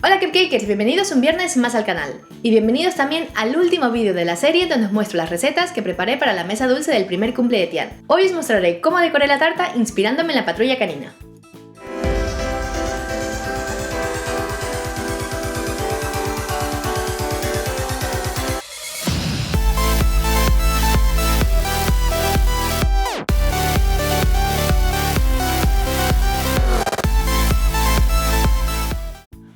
Hola Cupcakers, bienvenidos un viernes más al canal. Y bienvenidos también al último vídeo de la serie donde os muestro las recetas que preparé para la mesa dulce del primer cumple de Tian. Hoy os mostraré cómo decoré la tarta inspirándome en la patrulla canina.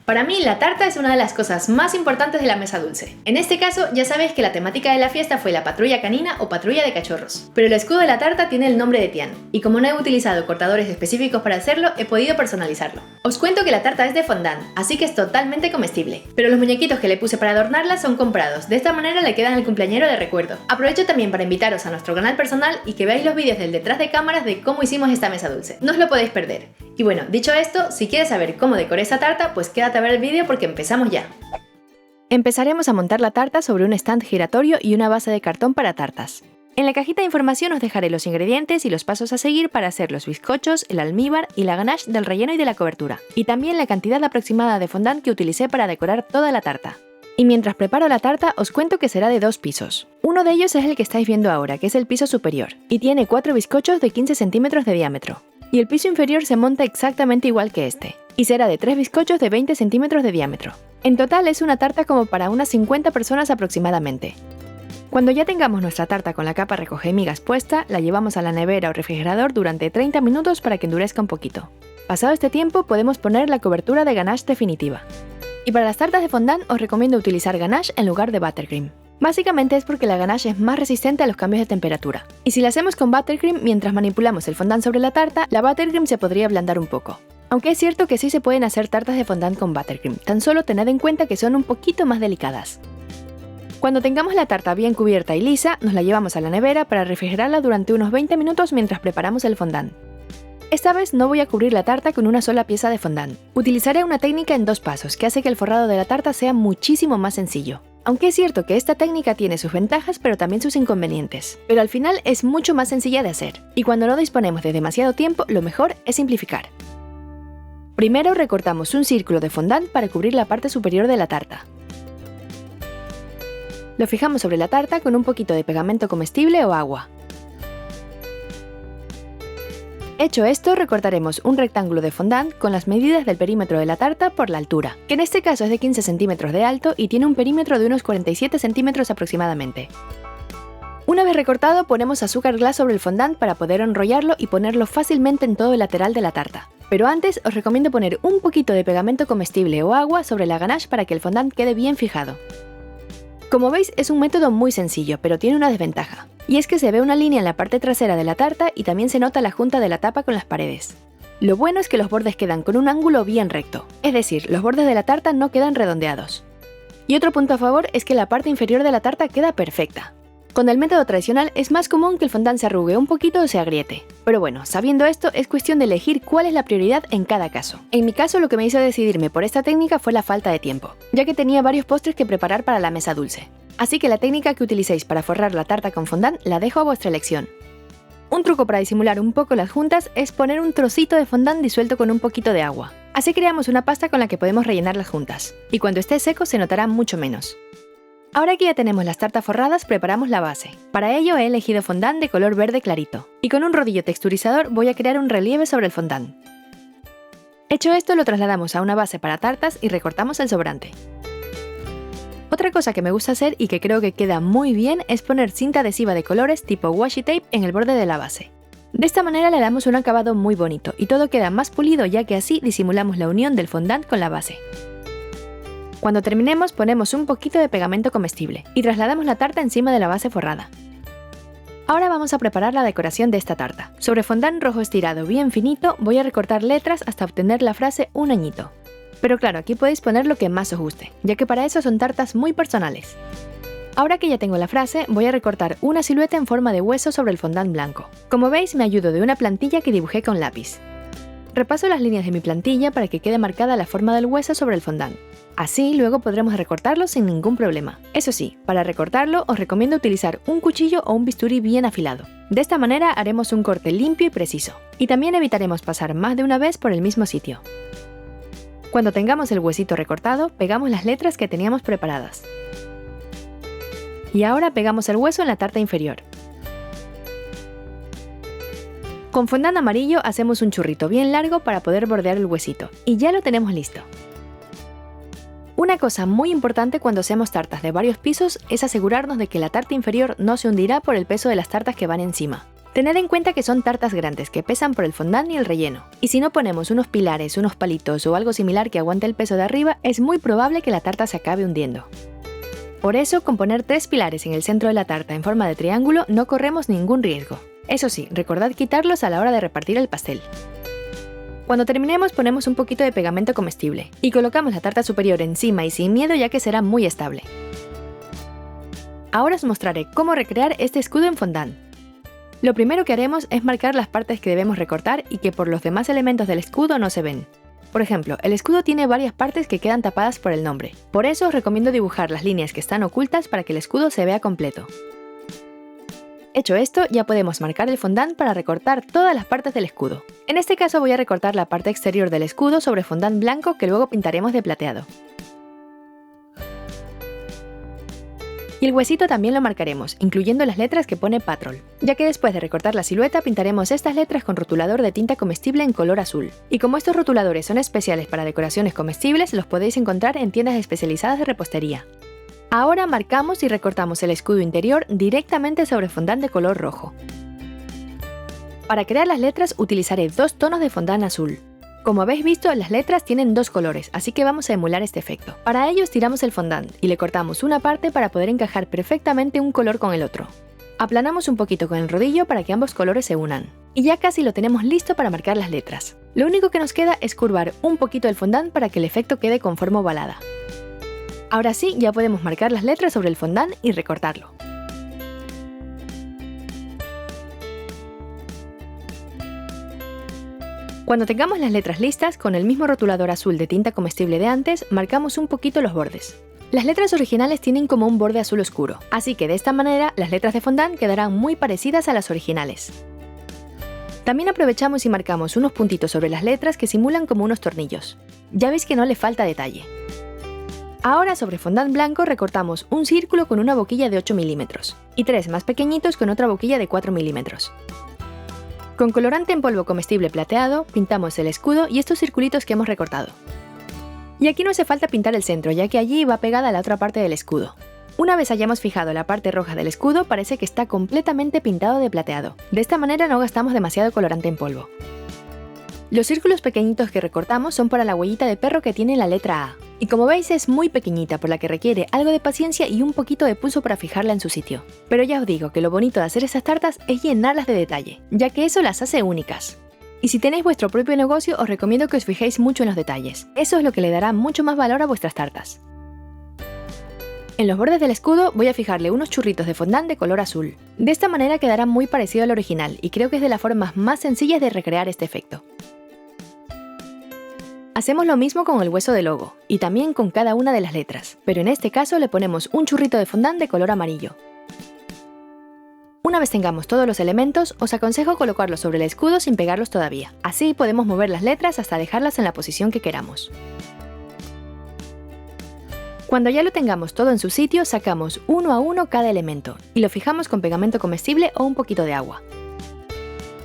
Para mí, la tarta es una de las cosas más importantes de la mesa dulce. En este caso, ya sabéis que la temática de la fiesta fue la patrulla canina o patrulla de cachorros. Pero el escudo de la tarta tiene el nombre de Tian, y como no he utilizado cortadores específicos para hacerlo, he podido personalizarlo. Os cuento que la tarta es de fondant, así que es totalmente comestible. Pero los muñequitos que le puse para adornarla son comprados, de esta manera le quedan al cumpleañero de recuerdo. Aprovecho también para invitaros a nuestro canal personal y que veáis los vídeos del detrás de cámaras de cómo hicimos esta mesa dulce. No os lo podéis perder. Y bueno, dicho esto, si quieres saber cómo decoré esta tarta, pues quédate a ver el vídeo porque empezamos ya. Empezaremos a montar la tarta sobre un stand giratorio y una base de cartón para tartas. En la cajita de información os dejaré los ingredientes y los pasos a seguir para hacer los bizcochos, el almíbar y la ganache del relleno y de la cobertura, y también la cantidad aproximada de fondant que utilicé para decorar toda la tarta. Y mientras preparo la tarta os cuento que será de 2 pisos. Uno de ellos es el que estáis viendo ahora, que es el piso superior, y tiene 4 bizcochos de 15 centímetros de diámetro. Y el piso inferior se monta exactamente igual que este, y será de 3 bizcochos de 20 centímetros de diámetro. En total es una tarta como para unas 50 personas aproximadamente. Cuando ya tengamos nuestra tarta con la capa recogemigas puesta, la llevamos a la nevera o refrigerador durante 30 minutos para que endurezca un poquito. Pasado este tiempo podemos poner la cobertura de ganache definitiva. Y para las tartas de fondant os recomiendo utilizar ganache en lugar de buttercream. Básicamente es porque la ganache es más resistente a los cambios de temperatura. Y si la hacemos con buttercream mientras manipulamos el fondant sobre la tarta, la buttercream se podría ablandar un poco. Aunque es cierto que sí se pueden hacer tartas de fondant con buttercream, tan solo tened en cuenta que son un poquito más delicadas. Cuando tengamos la tarta bien cubierta y lisa, nos la llevamos a la nevera para refrigerarla durante unos 20 minutos mientras preparamos el fondant. Esta vez no voy a cubrir la tarta con una sola pieza de fondant. Utilizaré una técnica en 2 pasos que hace que el forrado de la tarta sea muchísimo más sencillo. Aunque es cierto que esta técnica tiene sus ventajas pero también sus inconvenientes. Pero al final es mucho más sencilla de hacer. Y cuando no disponemos de demasiado tiempo, lo mejor es simplificar. Primero recortamos un círculo de fondant para cubrir la parte superior de la tarta. Lo fijamos sobre la tarta con un poquito de pegamento comestible o agua. Hecho esto, recortaremos un rectángulo de fondant con las medidas del perímetro de la tarta por la altura, que en este caso es de 15 centímetros de alto y tiene un perímetro de unos 47 centímetros aproximadamente. Una vez recortado, ponemos azúcar glass sobre el fondant para poder enrollarlo y ponerlo fácilmente en todo el lateral de la tarta. Pero antes os recomiendo poner un poquito de pegamento comestible o agua sobre la ganache para que el fondant quede bien fijado. Como veis, es un método muy sencillo, pero tiene una desventaja. Y es que se ve una línea en la parte trasera de la tarta y también se nota la junta de la tapa con las paredes. Lo bueno es que los bordes quedan con un ángulo bien recto, es decir, los bordes de la tarta no quedan redondeados. Y otro punto a favor es que la parte inferior de la tarta queda perfecta. Con el método tradicional es más común que el fondant se arrugue un poquito o se agriete. Pero bueno, sabiendo esto, es cuestión de elegir cuál es la prioridad en cada caso. En mi caso, lo que me hizo decidirme por esta técnica fue la falta de tiempo, ya que tenía varios postres que preparar para la mesa dulce. Así que la técnica que utilicéis para forrar la tarta con fondant la dejo a vuestra elección. Un truco para disimular un poco las juntas es poner un trocito de fondant disuelto con un poquito de agua. Así creamos una pasta con la que podemos rellenar las juntas, y cuando esté seco se notará mucho menos. Ahora que ya tenemos las tartas forradas, preparamos la base. Para ello he elegido fondant de color verde clarito, y con un rodillo texturizador voy a crear un relieve sobre el fondant. Hecho esto, lo trasladamos a una base para tartas y recortamos el sobrante. Otra cosa que me gusta hacer y que creo que queda muy bien es poner cinta adhesiva de colores tipo washi tape en el borde de la base. De esta manera le damos un acabado muy bonito y todo queda más pulido, ya que así disimulamos la unión del fondant con la base. Cuando terminemos ponemos un poquito de pegamento comestible y trasladamos la tarta encima de la base forrada. Ahora vamos a preparar la decoración de esta tarta. Sobre fondant rojo estirado bien finito voy a recortar letras hasta obtener la frase un añito. Pero claro, aquí podéis poner lo que más os guste, ya que para eso son tartas muy personales. Ahora que ya tengo la frase, voy a recortar una silueta en forma de hueso sobre el fondant blanco. Como veis, me ayudo de una plantilla que dibujé con lápiz. Repaso las líneas de mi plantilla para que quede marcada la forma del hueso sobre el fondant. Así luego podremos recortarlo sin ningún problema. Eso sí, para recortarlo os recomiendo utilizar un cuchillo o un bisturí bien afilado. De esta manera haremos un corte limpio y preciso. Y también evitaremos pasar más de una vez por el mismo sitio. Cuando tengamos el huesito recortado, pegamos las letras que teníamos preparadas. Y ahora pegamos el hueso en la tarta inferior. Con fondant amarillo hacemos un churrito bien largo para poder bordear el huesito, y ya lo tenemos listo. Una cosa muy importante cuando hacemos tartas de varios pisos es asegurarnos de que la tarta inferior no se hundirá por el peso de las tartas que van encima. Tened en cuenta que son tartas grandes que pesan por el fondant y el relleno, y si no ponemos unos pilares, unos palitos o algo similar que aguante el peso de arriba, es muy probable que la tarta se acabe hundiendo. Por eso, con poner 3 pilares en el centro de la tarta en forma de triángulo no corremos ningún riesgo. Eso sí, recordad quitarlos a la hora de repartir el pastel. Cuando terminemos ponemos un poquito de pegamento comestible y colocamos la tarta superior encima y sin miedo ya que será muy estable. Ahora os mostraré cómo recrear este escudo en fondant. Lo primero que haremos es marcar las partes que debemos recortar y que por los demás elementos del escudo no se ven. Por ejemplo, el escudo tiene varias partes que quedan tapadas por el nombre. Por eso os recomiendo dibujar las líneas que están ocultas para que el escudo se vea completo. Hecho esto, ya podemos marcar el fondant para recortar todas las partes del escudo. En este caso voy a recortar la parte exterior del escudo sobre fondant blanco que luego pintaremos de plateado. Y el huesito también lo marcaremos, incluyendo las letras que pone Patrol, ya que después de recortar la silueta pintaremos estas letras con rotulador de tinta comestible en color azul. Y como estos rotuladores son especiales para decoraciones comestibles, los podéis encontrar en tiendas especializadas de repostería. Ahora marcamos y recortamos el escudo interior directamente sobre fondant de color rojo. Para crear las letras utilizaré 2 tonos de fondant azul. Como habéis visto, las letras tienen 2 colores, así que vamos a emular este efecto. Para ello estiramos el fondant y le cortamos una parte para poder encajar perfectamente un color con el otro. Aplanamos un poquito con el rodillo para que ambos colores se unan. Y ya casi lo tenemos listo para marcar las letras. Lo único que nos queda es curvar un poquito el fondant para que el efecto quede con forma ovalada. Ahora sí, ya podemos marcar las letras sobre el fondant y recortarlo. Cuando tengamos las letras listas, con el mismo rotulador azul de tinta comestible de antes, marcamos un poquito los bordes. Las letras originales tienen como un borde azul oscuro, así que de esta manera las letras de fondant quedarán muy parecidas a las originales. También aprovechamos y marcamos unos puntitos sobre las letras que simulan como unos tornillos. Ya veis que no le falta detalle. Ahora sobre fondant blanco recortamos un círculo con una boquilla de 8 milímetros y 3 más pequeñitos con otra boquilla de 4 milímetros. Con colorante en polvo comestible plateado, pintamos el escudo y estos circulitos que hemos recortado. Y aquí no hace falta pintar el centro, ya que allí va pegada la otra parte del escudo. Una vez hayamos fijado la parte roja del escudo, parece que está completamente pintado de plateado. De esta manera no gastamos demasiado colorante en polvo. Los círculos pequeñitos que recortamos son para la huellita de perro que tiene la letra A. Y como veis es muy pequeñita, por la que requiere algo de paciencia y un poquito de pulso para fijarla en su sitio. Pero ya os digo que lo bonito de hacer estas tartas es llenarlas de detalle, ya que eso las hace únicas. Y si tenéis vuestro propio negocio os recomiendo que os fijéis mucho en los detalles. Eso es lo que le dará mucho más valor a vuestras tartas. En los bordes del escudo voy a fijarle unos churritos de fondant de color azul. De esta manera quedará muy parecido al original y creo que es de las formas más sencillas de recrear este efecto. Hacemos lo mismo con el hueso del logo, y también con cada una de las letras, pero en este caso le ponemos un churrito de fondant de color amarillo. Una vez tengamos todos los elementos, os aconsejo colocarlos sobre el escudo sin pegarlos todavía, así podemos mover las letras hasta dejarlas en la posición que queramos. Cuando ya lo tengamos todo en su sitio, sacamos uno a uno cada elemento, y lo fijamos con pegamento comestible o un poquito de agua.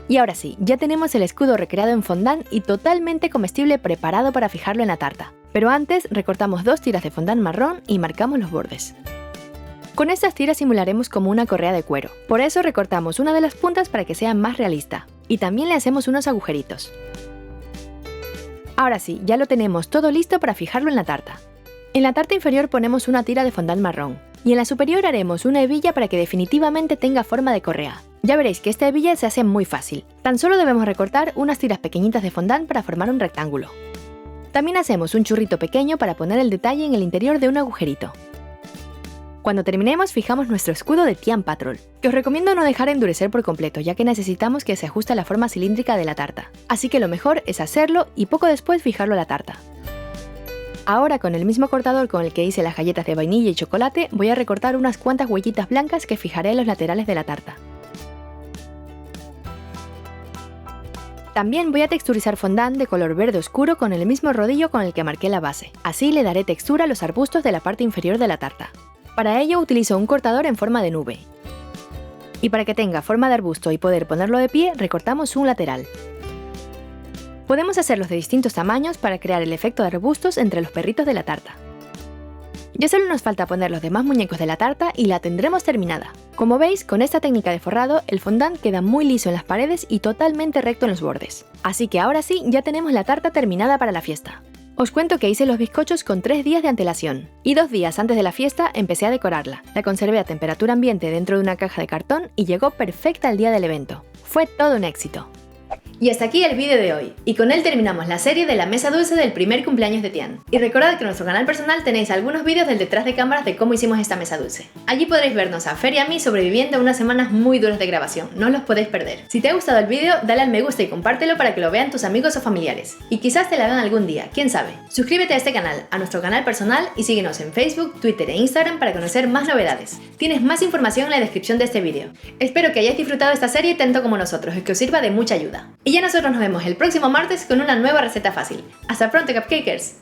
Y ahora sí, ya tenemos el escudo recreado en fondant y totalmente comestible preparado para fijarlo en la tarta. Pero antes recortamos 2 tiras de fondant marrón y marcamos los bordes. Con estas tiras simularemos como una correa de cuero, por eso recortamos una de las puntas para que sea más realista. Y también le hacemos unos agujeritos. Ahora sí, ya lo tenemos todo listo para fijarlo en la tarta. En la tarta inferior ponemos una tira de fondant marrón, y en la superior haremos una hebilla para que definitivamente tenga forma de correa. Ya veréis que esta hebilla se hace muy fácil. Tan solo debemos recortar unas tiras pequeñitas de fondant para formar un rectángulo. También hacemos un churrito pequeño para poner el detalle en el interior de un agujerito. Cuando terminemos fijamos nuestro escudo de Tian Patrol, que os recomiendo no dejar endurecer por completo, ya que necesitamos que se ajuste a la forma cilíndrica de la tarta. Así que lo mejor es hacerlo y poco después fijarlo a la tarta. Ahora con el mismo cortador con el que hice las galletas de vainilla y chocolate, voy a recortar unas cuantas huellitas blancas que fijaré en los laterales de la tarta. También voy a texturizar fondant de color verde oscuro con el mismo rodillo con el que marqué la base. Así le daré textura a los arbustos de la parte inferior de la tarta. Para ello utilizo un cortador en forma de nube. Y para que tenga forma de arbusto y poder ponerlo de pie, recortamos un lateral. Podemos hacerlos de distintos tamaños para crear el efecto de arbustos entre los perritos de la tarta. Ya solo nos falta poner los demás muñecos de la tarta y la tendremos terminada. Como veis, con esta técnica de forrado, el fondant queda muy liso en las paredes y totalmente recto en los bordes. Así que ahora sí, ya tenemos la tarta terminada para la fiesta. Os cuento que hice los bizcochos con 3 días de antelación, y 2 días antes de la fiesta empecé a decorarla. La conservé a temperatura ambiente dentro de una caja de cartón y llegó perfecta el día del evento. Fue todo un éxito. Y hasta aquí el vídeo de hoy, y con él terminamos la serie de la mesa dulce del primer cumpleaños de Tian. Y recordad que en nuestro canal personal tenéis algunos vídeos del detrás de cámaras de cómo hicimos esta mesa dulce. Allí podréis vernos a Fer y a mí sobreviviendo a unas semanas muy duras de grabación, no os los podéis perder. Si te ha gustado el vídeo, dale al me gusta y compártelo para que lo vean tus amigos o familiares. Y quizás te la vean algún día, quién sabe. Suscríbete a este canal, a nuestro canal personal y síguenos en Facebook, Twitter e Instagram para conocer más novedades. Tienes más información en la descripción de este vídeo. Espero que hayáis disfrutado esta serie tanto como nosotros y que os sirva de mucha ayuda. Y ya nosotros nos vemos el próximo martes con una nueva receta fácil. ¡Hasta pronto, cupcakers!